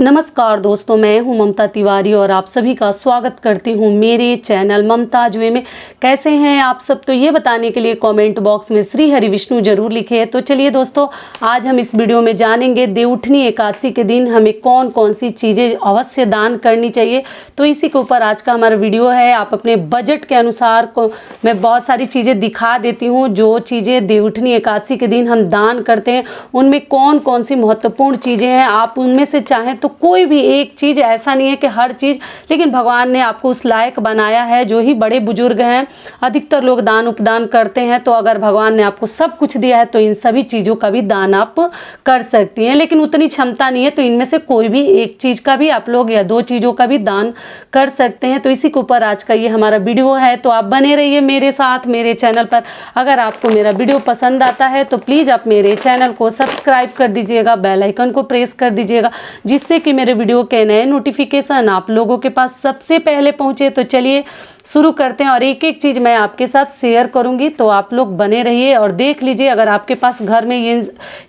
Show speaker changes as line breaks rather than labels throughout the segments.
नमस्कार दोस्तों, मैं हूं ममता तिवारी और आप सभी का स्वागत करती हूं मेरे चैनल ममताज वे में। कैसे हैं आप सब, तो ये बताने के लिए कमेंट बॉक्स में श्री हरि विष्णु जरूर लिखे। तो चलिए दोस्तों, आज हम इस वीडियो में जानेंगे देवउठनी एकादशी के दिन हमें कौन कौन सी चीज़ें अवश्य दान करनी चाहिए। तो इसी के ऊपर आज का हमारा वीडियो है। आप अपने बजट के अनुसार मैं बहुत सारी चीज़ें दिखा देती हूँ, जो चीज़ें देवउठनी एकादशी के दिन हम दान करते हैं उनमें कौन कौन सी महत्वपूर्ण चीज़ें हैं। आप उनमें से चाहें तो कोई भी एक चीज़, ऐसा नहीं है कि हर चीज़, लेकिन भगवान ने आपको उस लायक बनाया है। जो ही बड़े बुजुर्ग हैं, अधिकतर लोग दान उपदान करते हैं, तो अगर भगवान ने आपको सब कुछ दिया है तो इन सभी चीज़ों का भी दान आप कर सकती हैं। लेकिन उतनी क्षमता नहीं है तो इनमें से कोई भी एक चीज़ का भी आप लोग या दो चीज़ों का भी दान कर सकते हैं। तो इसी के ऊपर आज का ये हमारा वीडियो है। तो आप बने रहिए मेरे साथ मेरे चैनल पर। अगर आपको मेरा वीडियो पसंद आता है तो प्लीज़ आप मेरे चैनल को सब्सक्राइब कर दीजिएगा, बेल आइकन को प्रेस कर दीजिएगा, जिससे कि मेरे वीडियो के नए नोटिफिकेशन आप लोगों के पास सबसे पहले पहुंचे। तो चलिए शुरू करते हैं और एक एक चीज़ मैं आपके साथ शेयर करूंगी, तो आप लोग बने रहिए और देख लीजिए। अगर आपके पास घर में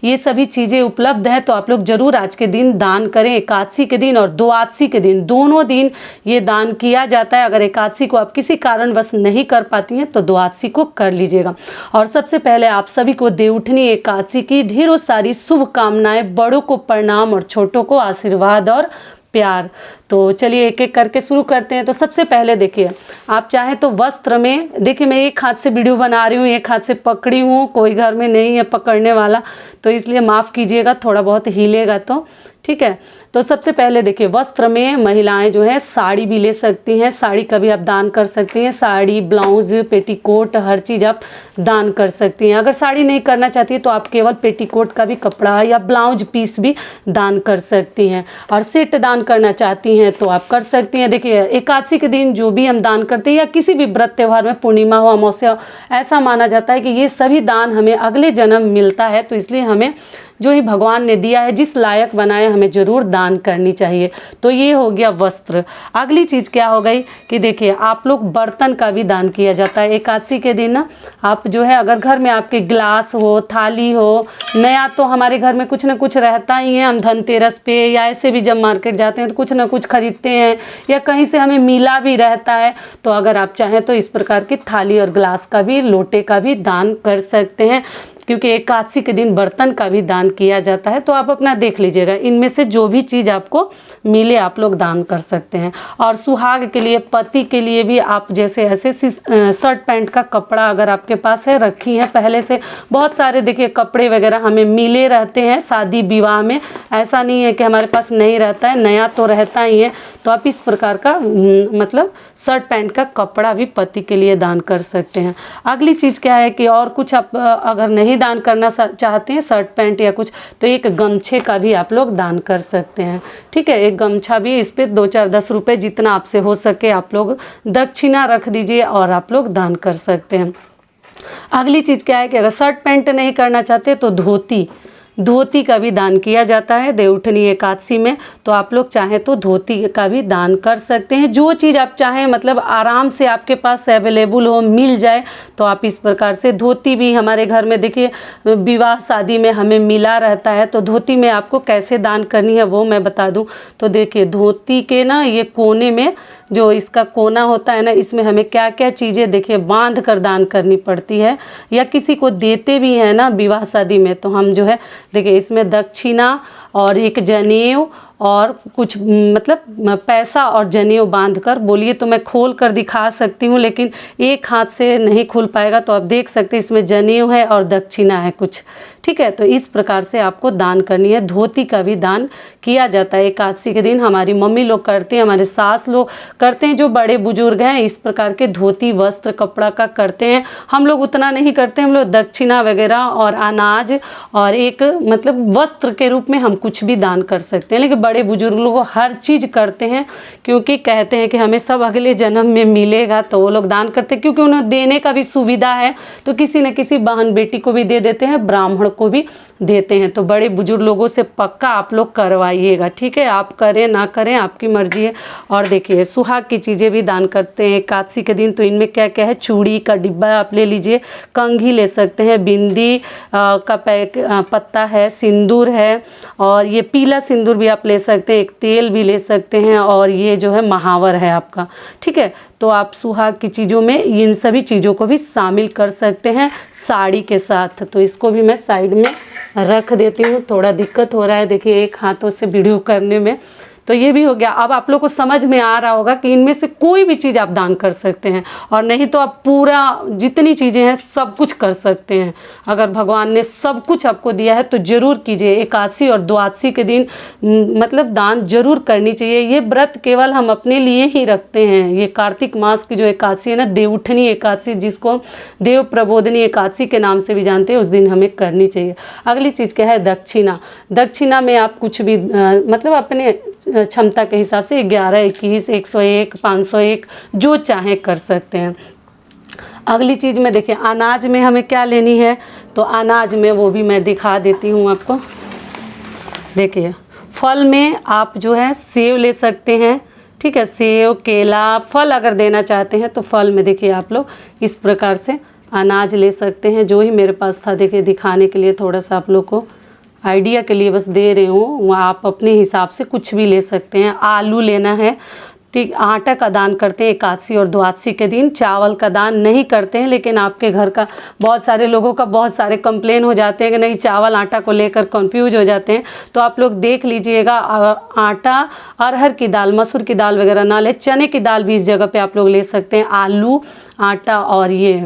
ये सभी चीज़ें उपलब्ध हैं तो आप लोग ज़रूर आज के दिन दान करें। एकादशी के दिन और द्वादशी के दिन, दोनों दिन ये दान किया जाता है। अगर एकादशी को आप किसी कारणवश नहीं कर पाती हैं तो द्वादशी को कर लीजिएगा। और सबसे पहले आप सभी को देवउठनी एकादशी की ढेरों सारी शुभकामनाएं। बड़ों को प्रणाम और छोटों को आशीर्वाद और प्यार। तो चलिए एक एक करके शुरू करते हैं। तो सबसे पहले देखिए, आप चाहें तो वस्त्र में, देखिए मैं एक हाथ से वीडियो बना रही हूँ, एक हाथ से पकड़ी हूँ, कोई घर में नहीं है पकड़ने वाला, तो इसलिए माफ़ कीजिएगा, थोड़ा बहुत हिलेगा तो ठीक है। तो सबसे पहले देखिए, वस्त्र में महिलाएं जो है साड़ी भी ले सकती हैं। साड़ी का भी आप दान कर सकती हैं। साड़ी, ब्लाउज, पेटीकोट, हर चीज़ आप दान कर सकती हैं। अगर साड़ी नहीं करना चाहती है तो आप केवल पेटीकोट का भी कपड़ा या ब्लाउज पीस भी दान कर सकती हैं। और सेट दान करना चाहती हैं तो आप कर सकती हैं। देखिए एकादशी के दिन जो भी हम दान करते हैं या किसी भी व्रत त्यौहार में, पूर्णिमा हो, अमावस्या हो, ऐसा माना जाता है कि ये सभी दान हमें अगले जन्म मिलता है। तो इसलिए हमें जो ही भगवान ने दिया है, जिस लायक बनाया, हमें ज़रूर दान करनी चाहिए। तो ये हो गया वस्त्र। अगली चीज़ क्या हो गई कि देखिए, आप लोग बर्तन का भी दान किया जाता है एकादशी के दिन ना। आप जो है, अगर घर में आपके गिलास हो, थाली हो, नया, तो हमारे घर में कुछ ना कुछ रहता ही है। हम धनतेरस पे या ऐसे भी जब मार्केट जाते हैं तो कुछ ना कुछ खरीदते हैं या कहीं से हमें मिला भी रहता है। तो अगर आप चाहें तो इस प्रकार की थाली और गिलास का भी, लोटे का भी दान कर सकते हैं, क्योंकि एकादशी के दिन बर्तन का भी दान किया जाता है। तो आप अपना देख लीजिएगा, इनमें से जो भी चीज़ आपको मिले आप लोग दान कर सकते हैं। और सुहाग के लिए, पति के लिए भी आप जैसे ऐसे शर्ट पैंट का कपड़ा अगर आपके पास है, रखी है पहले से बहुत सारे, देखिए कपड़े वगैरह हमें मिले रहते हैं शादी विवाह में। ऐसा नहीं है कि हमारे पास नहीं रहता है, नया तो रहता ही है। तो आप इस प्रकार का मतलब शर्ट पैंट का कपड़ा भी पति के लिए दान कर सकते हैं। अगली चीज़ क्या है कि और कुछ आप अगर नहीं दान करना चाहते हैं, शर्ट पैंट या कुछ, तो एक गमछे का भी आप लोग दान कर सकते हैं। ठीक है, एक गमछा भी, इस पे 2-4-10 रुपये जितना आपसे हो सके आप लोग दक्षिणा रख दीजिए और आप लोग दान कर सकते हैं। अगली चीज़ क्या है कि अगर शर्ट पैंट नहीं करना चाहते तो धोती का भी दान किया जाता है देवउठनी एकादशी में। तो आप लोग चाहें तो धोती का भी दान कर सकते हैं। जो चीज़ आप चाहें, मतलब आराम से आपके पास अवेलेबल हो, मिल जाए, तो आप इस प्रकार से। धोती भी हमारे घर में देखिए विवाह शादी में हमें मिला रहता है। तो धोती में आपको कैसे दान करनी है वो मैं बता दूं। तो देखिए धोती के ना ये कोने में जो इसका कोना होता है ना, इसमें हमें क्या क्या चीज़ें देखिए बांध कर दान करनी पड़ती है, या किसी को देते भी हैं ना विवाह शादी में। तो हम जो है देखिए इसमें दक्षिणा और एक जनेऊ और कुछ मतलब पैसा और जनेऊ बांध कर, बोलिए तो मैं खोल कर दिखा सकती हूँ, लेकिन एक हाथ से नहीं खुल पाएगा। तो आप देख सकते हैं इसमें जनेऊ है और दक्षिणा है कुछ। ठीक है, तो इस प्रकार से आपको दान करनी है। धोती का भी दान किया जाता है एकादशी के दिन। हमारी मम्मी लोग करते हैं, हमारे सास लोग करते हैं, जो बड़े बुजुर्ग हैं इस प्रकार के धोती वस्त्र कपड़ा का करते हैं। हम लोग उतना नहीं करते, हम लोग दक्षिणा वगैरह और अनाज और एक मतलब वस्त्र के रूप में हम कुछ भी दान कर सकते हैं। लेकिन बड़े बुजुर्ग लोग हर चीज़ करते हैं, क्योंकि कहते हैं कि हमें सब अगले जन्म में मिलेगा, तो वो लोग दान करते हैं। क्योंकि उन्हें देने का भी सुविधा है, तो किसी न किसी बहन बेटी को भी दे देते हैं, ब्राह्मण को भी देते हैं। तो बड़े बुजुर्ग लोगों से पक्का आप लोग करवाइएगा। ठीक है, आप करें ना करें आपकी मर्जी है। और देखिए सुहाग की चीज़ें भी दान करते हैं एकादशी के दिन। तो इनमें क्या क्या है, चूड़ी का डिब्बा आप ले लीजिए, कंघी ले सकते हैं, बिंदी का पत्ता है, सिंदूर है, और और ये पीला सिंदूर भी आप ले सकते हैं, एक तेल भी ले सकते हैं, और ये जो है महावर है आपका, ठीक है। तो आप सुहाग की चीज़ों में इन सभी चीज़ों को भी शामिल कर सकते हैं साड़ी के साथ। तो इसको भी मैं साइड में रख देती हूँ, थोड़ा दिक्कत हो रहा है देखिए एक हाथों से वीडियो करने में। तो ये भी हो गया। अब आप लोग को समझ में आ रहा होगा कि इनमें से कोई भी चीज़ आप दान कर सकते हैं, और नहीं तो आप पूरा जितनी चीज़ें हैं सब कुछ कर सकते हैं। अगर भगवान ने सब कुछ आपको दिया है तो ज़रूर कीजिए। एकादशी और द्वादशी के दिन मतलब दान जरूर करनी चाहिए। ये व्रत केवल हम अपने लिए ही रखते हैं। ये कार्तिक मास की जो एकादशी है ना, देवउठनी एकादशी, जिसको हम देव प्रबोधनी एकादशी के नाम से भी जानते हैं, उस दिन हमें करनी चाहिए। अगली चीज़ क्या है, दक्षिणा। दक्षिणा में आप कुछ भी मतलब अपने क्षमता के हिसाब से 11, 21, 101, 501 जो चाहे कर सकते हैं। अगली चीज़ में देखिए अनाज में हमें क्या लेनी है, तो अनाज में वो भी मैं दिखा देती हूँ आपको। देखिए फल में आप जो है सेव ले सकते हैं, ठीक है, सेव, केला, फल अगर देना चाहते हैं तो फल में देखिए आप लोग इस प्रकार से अनाज ले सकते हैं। जो ही मेरे पास था देखिए दिखाने के लिए, थोड़ा सा आप लोग को आइडिया के लिए बस दे रही हूँ, वहाँ आप अपने हिसाब से कुछ भी ले सकते हैं। आलू लेना है, ठीक। आटा का दान करते हैं एकादशी और द्वादशी के दिन, चावल का दान नहीं करते हैं। लेकिन आपके घर का बहुत सारे लोगों का बहुत सारे कंप्लेन हो जाते हैं कि नहीं चावल आटा को लेकर कंफ्यूज हो जाते हैं, तो आप लोग देख लीजिएगा। आटा, अरहर की दाल, मसूर की दाल वगैरह ना ले, चने की दाल भी इस जगह पे आप लोग ले सकते हैं। आलू, आटा और ये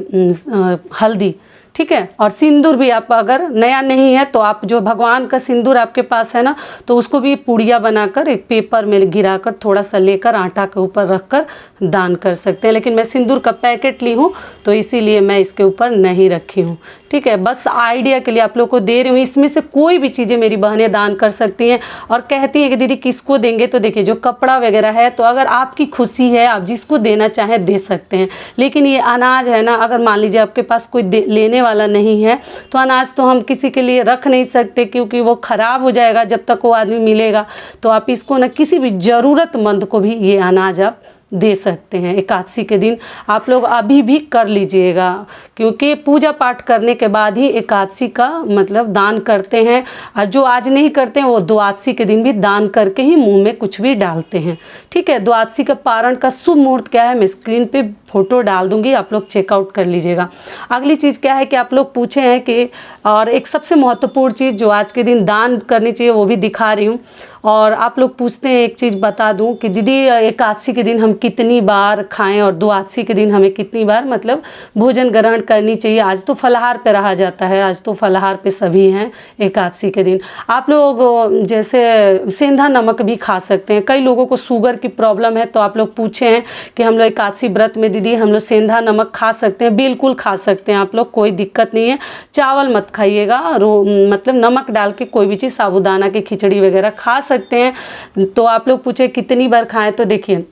हल्दी, ठीक है। और सिंदूर भी आप अगर नया नहीं है तो आप जो भगवान का सिंदूर आपके पास है ना, तो उसको भी पुड़िया बनाकर एक पेपर में गिराकर थोड़ा सा लेकर आटा के ऊपर रखकर दान कर सकते हैं। लेकिन मैं सिंदूर का पैकेट ली हूँ तो इसीलिए मैं इसके ऊपर नहीं रखी हूँ, ठीक है। बस आइडिया के लिए आप लोग को दे रही हूँ। इसमें से कोई भी चीज़ें मेरी बहनें दान कर सकती हैं। और कहती हैं कि दीदी किसको देंगे, तो देखिए जो कपड़ा वगैरह है तो अगर आपकी खुशी है आप जिसको देना चाहें दे सकते हैं। लेकिन ये अनाज है ना, अगर मान लीजिए आपके पास कोई लेने वाला नहीं है तो अनाज तो हम किसी के लिए रख नहीं सकते, क्योंकि वो खराब हो जाएगा जब तक वो आदमी मिलेगा। तो आप इसको ना किसी भी ज़रूरतमंद को भी ये अनाज आप दे सकते हैं। एकादशी के दिन आप लोग अभी भी कर लीजिएगा, क्योंकि पूजा पाठ करने के बाद ही एकादशी का मतलब दान करते हैं। और जो आज नहीं करते हैं वो द्वादशी के दिन भी दान करके ही मुंह में कुछ भी डालते हैं, ठीक है। द्वादशी का पारण का शुभ मुहूर्त क्या है, मैं स्क्रीन पे फोटो डाल दूंगी, आप लोग चेकआउट कर लीजिएगा। अगली चीज़ क्या है कि आप लोग पूछे हैं कि, और एक सबसे महत्वपूर्ण चीज़ जो आज के दिन दान करनी चाहिए वो भी दिखा रही हूँ। और आप लोग पूछते हैं, एक चीज़ बता दूं कि दीदी एकादशी के दिन हम कितनी बार खाएं और द्वादशी के दिन हमें कितनी बार मतलब भोजन ग्रहण करनी चाहिए। आज तो फलाहार पे रहा जाता है, आज तो फलाहार पे सभी हैं एकादशी के दिन। आप लोग जैसे सेंधा नमक भी खा सकते हैं। कई लोगों को शुगर की प्रॉब्लम है तो आप लोग पूछे हैं कि हम लोग एकादशी व्रत में दीदी हम लोग सेंधा नमक खा सकते हैं। बिल्कुल खा सकते हैं आप लोग, कोई दिक्कत नहीं है। चावल मत खाइएगा, मतलब नमक डाल के कोई भी चीज़, साबूदाना की खिचड़ी वगैरह खा सकते हैं। तो आप लोग पूछे कितनी बार खाएं, तो देखिए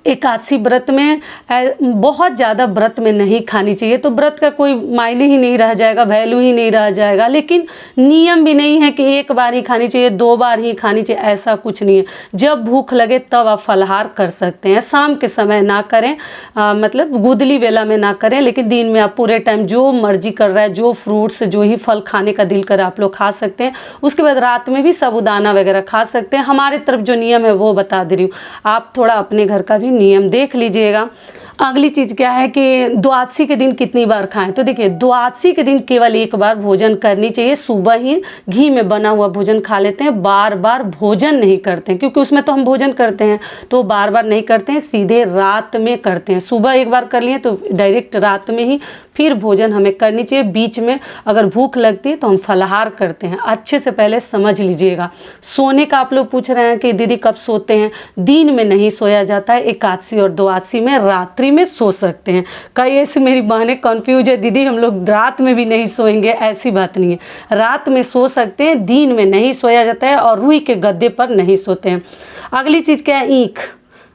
एकादशी व्रत में बहुत ज़्यादा व्रत में नहीं खानी चाहिए, तो व्रत का कोई मायने ही नहीं रह जाएगा, वैल्यू ही नहीं रह जाएगा। लेकिन नियम भी नहीं है कि एक बार ही खानी चाहिए, 2 बार ही खानी चाहिए, ऐसा कुछ नहीं है। जब भूख लगे तब आप फलाहार कर सकते हैं। शाम के समय ना करें, मतलब गुदली वेला में ना करें, लेकिन दिन में आप पूरे टाइम जो मर्जी कर रहा है, जो फ्रूट्स, जो ही फल खाने का दिल कर आप लोग खा सकते हैं। उसके बाद रात में भी साबूदाना वगैरह खा सकते हैं। हमारे तरफ जो नियम है वो बता दे रही हूँ, आप थोड़ा अपने घर का भी नियम देख लीजिएगा। अगली चीज़ क्या है कि द्वादशी के दिन कितनी बार खाएं, तो देखिए द्वादशी के दिन केवल एक बार भोजन करनी चाहिए। सुबह ही घी में बना हुआ भोजन खा लेते हैं, बार बार भोजन नहीं करते हैं, क्योंकि उसमें तो हम भोजन करते हैं तो बार बार नहीं करते हैं, सीधे रात में करते हैं। सुबह एक बार कर लिए तो डायरेक्ट रात में ही फिर भोजन हमें करनी चाहिए। बीच में अगर भूख लगती है तो हम फलाहार करते हैं। अच्छे से पहले समझ लीजिएगा। सोने का आप लोग पूछ रहे हैं कि दीदी कब सोते हैं, दिन में नहीं सोया जाता है। एकादशी और द्वादशी में रात्रि में सो सकते हैं। कई ऐसे मेरी बहनें कंफ्यूज है, दीदी हम लोग रात में भी नहीं सोएंगे, ऐसी बात नहीं है। रात में सो सकते हैं, दिन में नहीं सोया जाता है, और रूई के गद्दे पर नहीं सोते हैं। अगली चीज़ क्या है, ईख।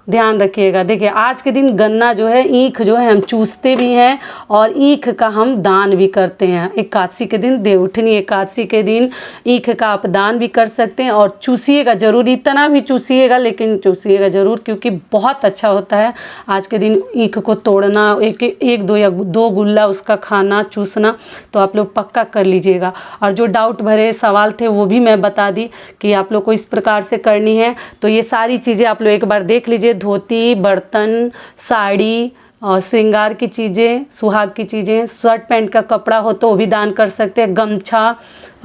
ध्यान रखिएगा। देखिए आज के दिन गन्ना जो है, ईख जो है हम चूसते भी हैं और ईख का हम दान भी करते हैं। एकादशी के दिन, देवउठनी एकादशी के दिन ईख का आप दान भी कर सकते हैं और चूसिएगा जरूर, इतना भी चूसिएगा लेकिन चूसिएगा जरूर, क्योंकि बहुत अच्छा होता है आज के दिन ईख को तोड़ना, एक दो या दो गुल्ला उसका खाना, चूसना। तो आप लोग पक्का कर लीजिएगा। और जो डाउट भरे सवाल थे वो भी मैं बता दी कि आप लोग को इस प्रकार से करनी है। तो ये सारी चीज़ें आप लोग एक बार देख लीजिए। धोती, बर्तन, साड़ी और श्रृंगार की चीज़ें, सुहाग की चीज़ें, शर्ट पैंट का कपड़ा हो तो वो भी दान कर सकते हैं, गमछा,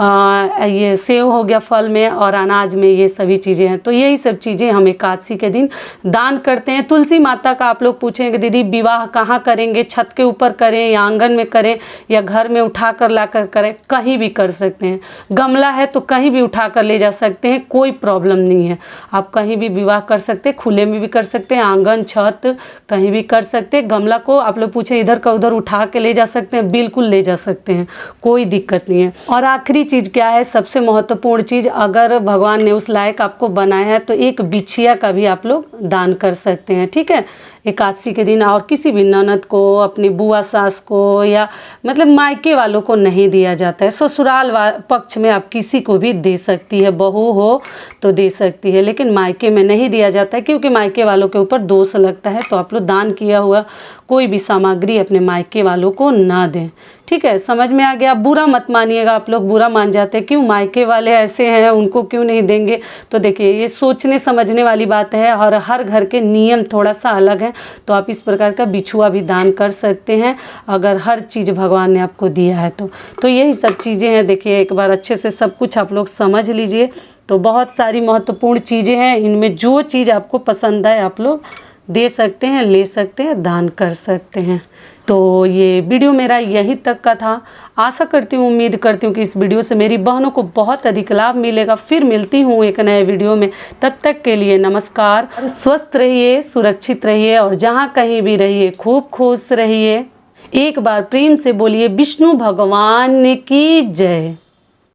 ये सेव हो गया फल में, और अनाज में, ये सभी चीज़ें हैं। तो यही सब चीज़ें हम एकादशी के दिन दान करते हैं। तुलसी माता का आप लोग पूछेंगे दीदी विवाह कहाँ करेंगे, छत के ऊपर करें या आंगन में करें या घर में उठा कर ला कर करें, कहीं भी कर सकते हैं। गमला है तो कहीं भी उठा कर ले जा सकते हैं, कोई प्रॉब्लम नहीं है। आप कहीं भी विवाह कर सकते हैं, खुले में भी कर सकते हैं, आंगन, छत, कहीं भी कर सकते हैं। गमला को आप लोग पूछे इधर का उधर उठा के ले जा सकते हैं, बिल्कुल ले जा सकते हैं, कोई दिक्कत नहीं है। और आखिरी चीज़ क्या है, सबसे महत्वपूर्ण चीज़, अगर भगवान ने उस लायक आपको बनाया है तो एक बिछिया का भी आप लोग दान कर सकते हैं। ठीक है, एकादशी के दिन। और किसी भी ननद को, अपनी बुआ सास को, या मतलब मायके वालों को नहीं दिया जाता है। ससुराल पक्ष में आप किसी को भी दे सकती है, बहू हो तो दे सकती है, लेकिन मायके में नहीं दिया जाता है क्योंकि मायके वालों के ऊपर दोष लगता है। तो आप लोग दान किया हुआ कोई भी सामग्री अपने मायके वालों को ना दें। ठीक है, समझ में आ गया। बुरा मत मानिएगा, आप लोग बुरा मान जाते हैं, क्यों मायके वाले ऐसे हैं उनको क्यों नहीं देंगे। तो देखिए ये सोचने समझने वाली बात है और हर घर के नियम थोड़ा सा अलग है। तो आप इस प्रकार का बिछुआ भी दान कर सकते हैं अगर हर चीज़ भगवान ने आपको दिया है तो यही सब चीज़ें हैं। देखिए एक बार अच्छे से सब कुछ आप लोग समझ लीजिए। तो बहुत सारी महत्वपूर्ण चीज़ें हैं, इनमें जो चीज़ आपको पसंद है आप लोग दे सकते हैं, ले सकते हैं, दान कर सकते हैं। तो ये वीडियो मेरा यही तक का था। आशा करती हूँ, उम्मीद करती हूँ कि इस वीडियो से मेरी बहनों को बहुत अधिक लाभ मिलेगा। फिर मिलती हूँ एक नए वीडियो में, तब तक के लिए नमस्कार। स्वस्थ रहिए, सुरक्षित रहिए और जहाँ कहीं भी रहिए खूब खुश रहिए। एक बार प्रेम से बोलिए विष्णु भगवान की जय।